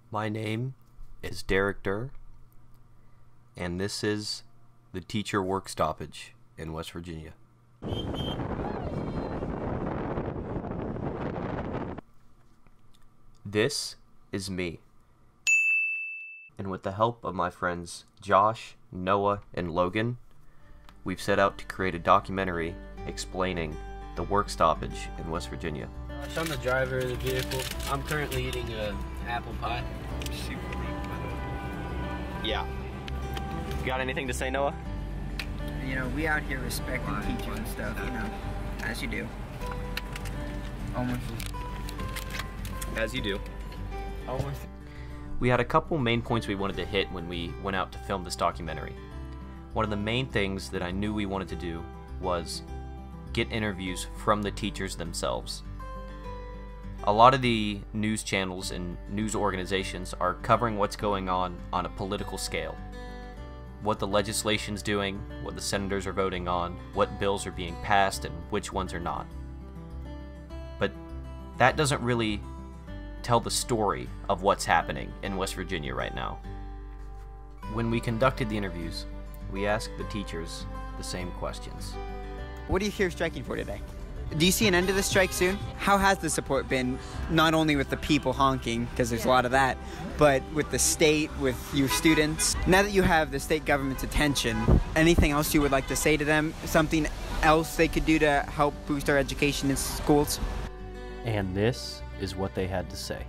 My name is Doerr, and this is the teacher work stoppage in West Virginia. This is me, and with the help of my friends Josh, Noah, and Logan, we've set out to create a documentary explaining the work stoppage in West Virginia. I'm the driver of the vehicle. I'm currently eating an apple pie. Yeah. Got anything to say, Noah? You know, we out here respecting teachers and stuff, you know, as you do. Almost. As you do. Almost. We had a couple main points we wanted to hit when we went out to film this documentary. One of the main things that I knew we wanted to do was get interviews from the teachers themselves. A lot of the news channels and news organizations are covering what's going on a political scale. What the legislation's doing, what the senators are voting on, what bills are being passed, and which ones are not. But that doesn't really tell the story of what's happening in West Virginia right now. When we conducted the interviews, we asked the teachers the same questions. What are you here striking for today? Do you see an end to the strike soon? How has the support been, not only with the people honking, because there's a lot of that, but with the state, with your students? Now that you have the state government's attention, anything else you would like to say to them? Something else they could do to help boost our education in schools? And this is what they had to say.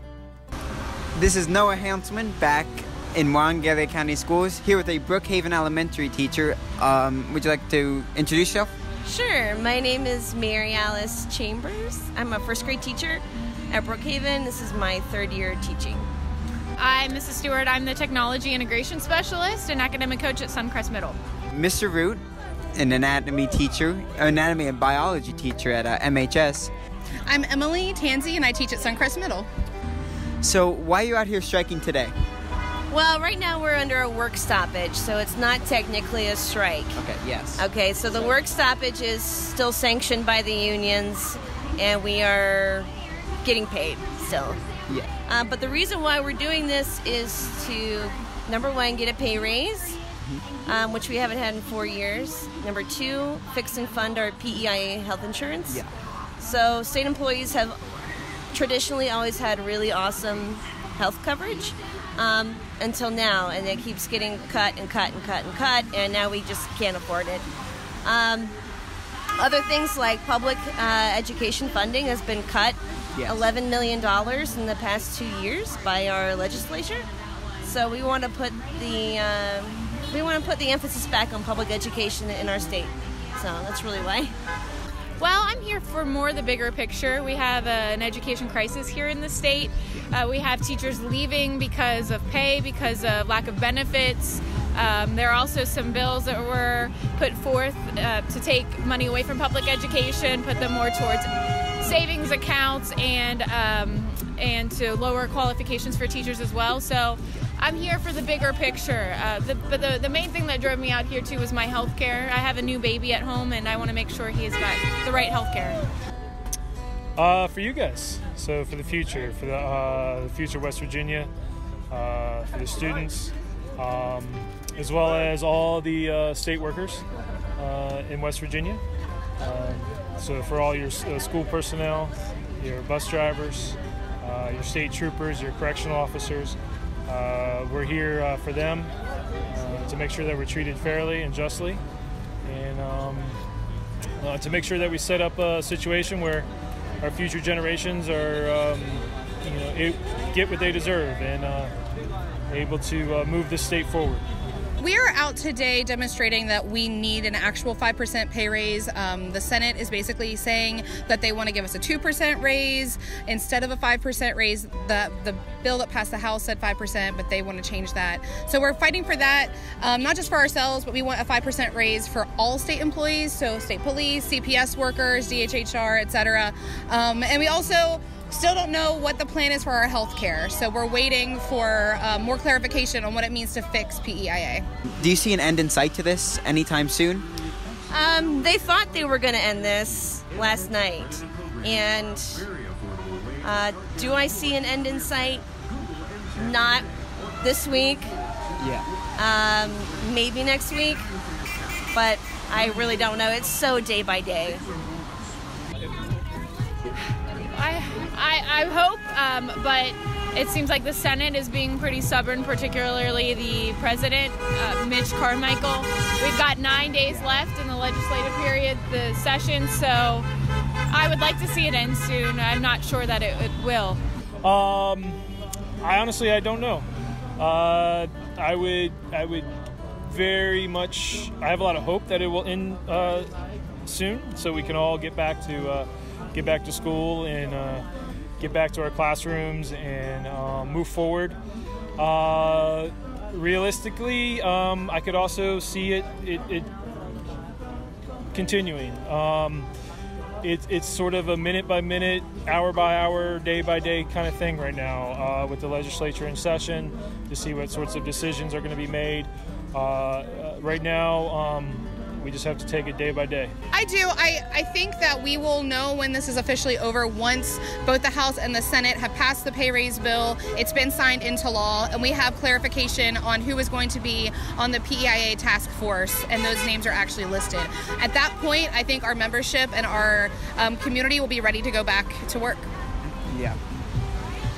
This is Noah Hanselman back in Montgomery County Schools, here with a Brookhaven Elementary teacher. Would you like to introduce yourself? Sure. My name is Mary Alice Chambers. I'm a first grade teacher at Brookhaven. This is my third year teaching. I'm Mrs. Stewart. I'm the Technology Integration Specialist and Academic Coach at Suncrest Middle. Mr. Root, an anatomy and biology teacher at MHS. I'm Emily Tansey and I teach at Suncrest Middle. So why are you out here striking today? Well, right now we're under a work stoppage, so it's not technically a strike. Okay, yes. Okay, so the work stoppage is still sanctioned by the unions, and we are getting paid still. Yeah. But the reason why we're doing this is to, number one, get a pay raise, which we haven't had in 4 years. Number two, fix and fund our PEIA health insurance. Yeah. So state employees have traditionally always had really awesome health coverage. Until now, and it keeps getting cut and cut and cut and cut, and now we just can't afford it. Other things like public education funding has been cut $11 million in the past 2 years by our legislature. So we want to put the emphasis back on public education in our state. So that's really why. Well, I'm here for more the bigger picture. We have an education crisis here in the state. We have teachers leaving because of pay, because of lack of benefits. There are also some bills that were put forth to take money away from public education, put them more towards savings accounts and to lower qualifications for teachers as well. So I'm here for the bigger picture. But the main thing that drove me out here too was my health care. I have a new baby at home and I want to make sure he's got the right health care. For you guys, so for the future, for the future West Virginia, for the students, as well as all the state workers in West Virginia. So for all your school personnel, your bus drivers, your state troopers, your correctional officers, we're here for them to make sure that we're treated fairly and justly, and to make sure that we set up a situation where our future generations are, get what they deserve and able to move this state forward. We are out today demonstrating that we need an actual 5% pay raise. The Senate is basically saying that they want to give us a 2% raise instead of a 5% raise. The bill that passed the House said 5%, but they want to change that. So we're fighting for that, not just for ourselves, but we want a 5% raise for all state employees, so state police, CPS workers, DHHR, etc. And we also still don't know what the plan is for our health care, so we're waiting for more clarification on what it means to fix PEIA. Do you see an end in sight to this anytime soon? They thought they were going to end this last night, and do I see an end in sight? Not this week. Yeah. Maybe next week, but I really don't know. It's so day by day. I hope, but it seems like the Senate is being pretty stubborn, particularly the president, Mitch Carmichael. We've got 9 days left in the legislative period, the session, so I would like to see it end soon. I'm not sure that it will. I honestly don't know. I would very much. I have a lot of hope that it will end soon, so we can all get back to school and get back to our classrooms and move forward. Realistically, I could also see it continuing. It's sort of a minute by minute, hour by hour, day by day kind of thing right now with the legislature in session to see what sorts of decisions are going to be made. Right now, we just have to take it day by day. I do. I think that we will know when this is officially over once both the House and the Senate have passed the pay raise bill. It's been signed into law, and we have clarification on who is going to be on the PEIA task force, and those names are actually listed. At that point, I think our membership and our community will be ready to go back to work. Yeah.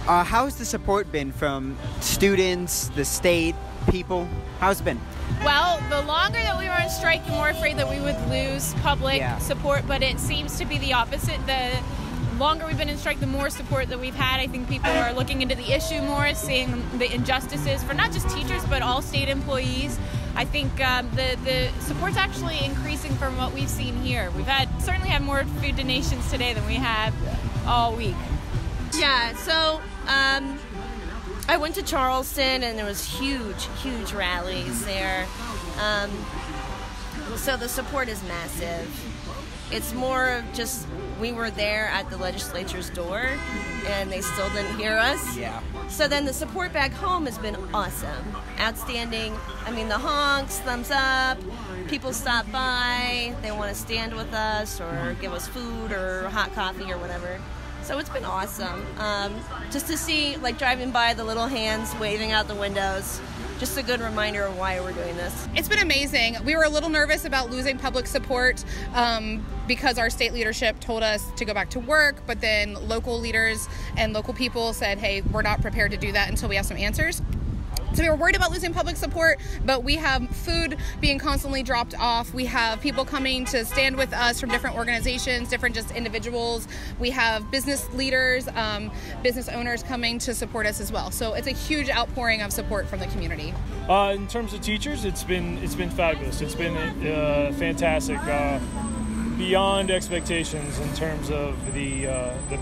How's the support been from students, the state, people? How's it been? Well, the longer that we were on strike, the more afraid that we would lose public support, but it seems to be the opposite. The longer we've been in strike, the more support that we've had. I think people are looking into the issue more, seeing the injustices for not just teachers, but all state employees. I think the support's actually increasing from what we've seen here. We've certainly had more food donations today than we have all week. Yeah, so I went to Charleston, and there was huge rallies there. So the support is massive. It's more of just we were there at the legislature's door, and they still didn't hear us. Yeah. So then the support back home has been awesome, outstanding. I mean, the honks, thumbs up. People stop by. They want to stand with us or give us food or hot coffee or whatever. So it's been awesome. Just to see, like, driving by, the little hands waving out the windows. Just a good reminder of why we're doing this. It's been amazing. We were a little nervous about losing public support because our state leadership told us to go back to work, but then local leaders and local people said, hey, we're not prepared to do that until we have some answers. So we were worried about losing public support, but we have food being constantly dropped off. We have people coming to stand with us from different organizations, different just individuals. We have business leaders, business owners coming to support us as well. So it's a huge outpouring of support from the community. In terms of teachers, it's been fabulous. It's been fantastic, beyond expectations in terms of the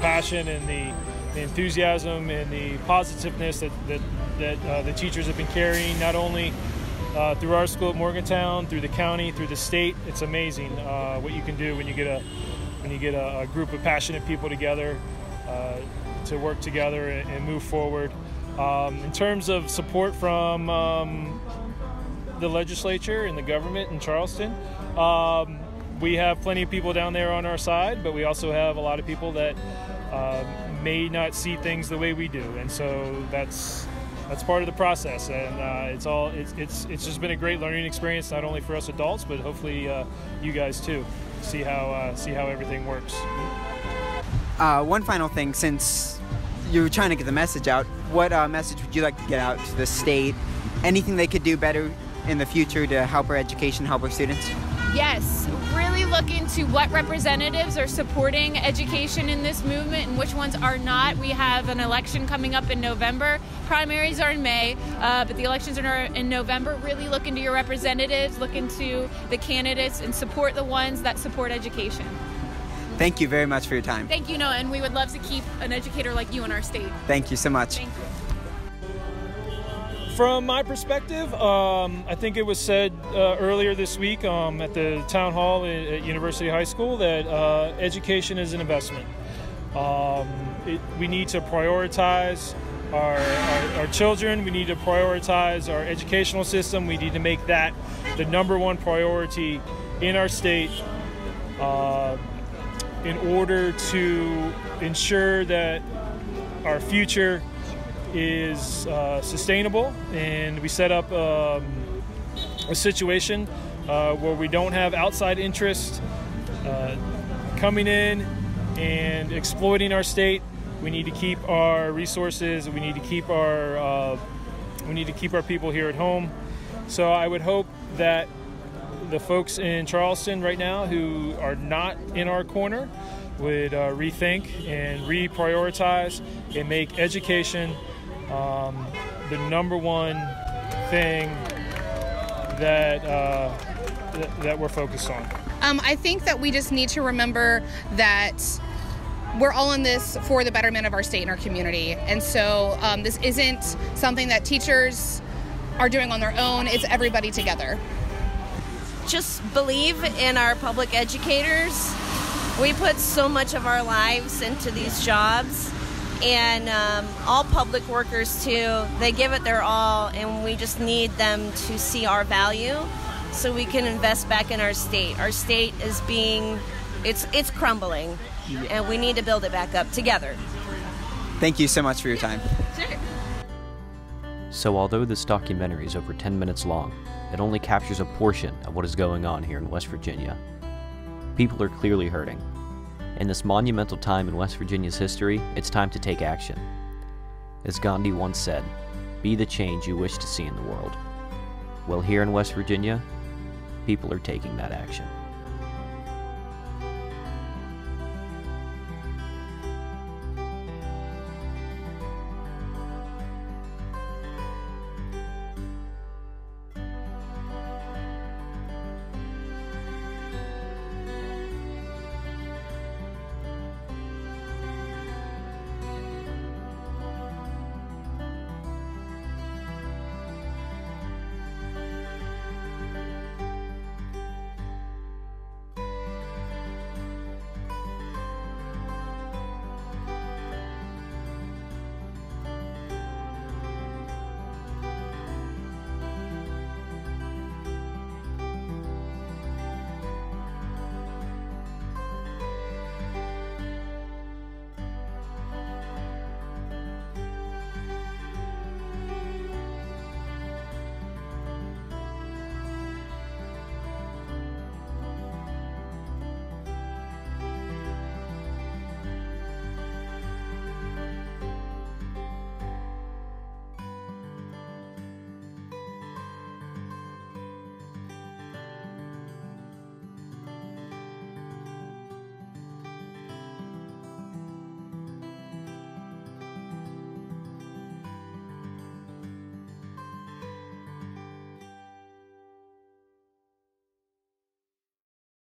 passion and the enthusiasm and the positiveness that the teachers have been carrying, not only through our school at Morgantown, through the county, through the state. It's amazing what you can do when you get a group of passionate people together to work together and move forward. In terms of support from the legislature and the government in Charleston, we have plenty of people down there on our side, but we also have a lot of people that may not see things the way we do, and so that's part of the process, and it's just been a great learning experience, not only for us adults, but hopefully you guys too. See how everything works. One final thing, since you're trying to get the message out, what message would you like to get out to the state? Anything they could do better in the future to help our education, help our students? Yes, really look into what representatives are supporting education in this movement and which ones are not. We have an election coming up in November. Primaries are in May, but the elections are in November. Really look into your representatives, look into the candidates, and support the ones that support education. Thank you very much for your time. Thank you, Noah, and we would love to keep an educator like you in our state. Thank you so much. Thank you. From my perspective, I think it was said earlier this week at the town hall at University High School that education is an investment. We need to prioritize our children. We need to prioritize our educational system. We need to make that the #1 priority in our state in order to ensure that our future is sustainable, and we set up a situation where we don't have outside interest coming in and exploiting our state. We need to keep our resources. We need to keep our people here at home. So I would hope that the folks in Charleston right now who are not in our corner would rethink and reprioritize and make education the number one thing that we're focused on. I think that we just need to remember that we're all in this for the betterment of our state and our community. And so this isn't something that teachers are doing on their own. It's everybody together. Just believe in our public educators. We put so much of our lives into these jobs, and all public workers too, they give it their all, and we just need them to see our value so we can invest back in our state. Our state is it's crumbling, and we need to build it back up together. Thank you so much for your time. Sure. So although this documentary is over 10 minutes long, it only captures a portion of what is going on here in West Virginia. People are clearly hurting. In this monumental time in West Virginia's history, it's time to take action. As Gandhi once said, "Be the change you wish to see in the world." Well, here in West Virginia, people are taking that action.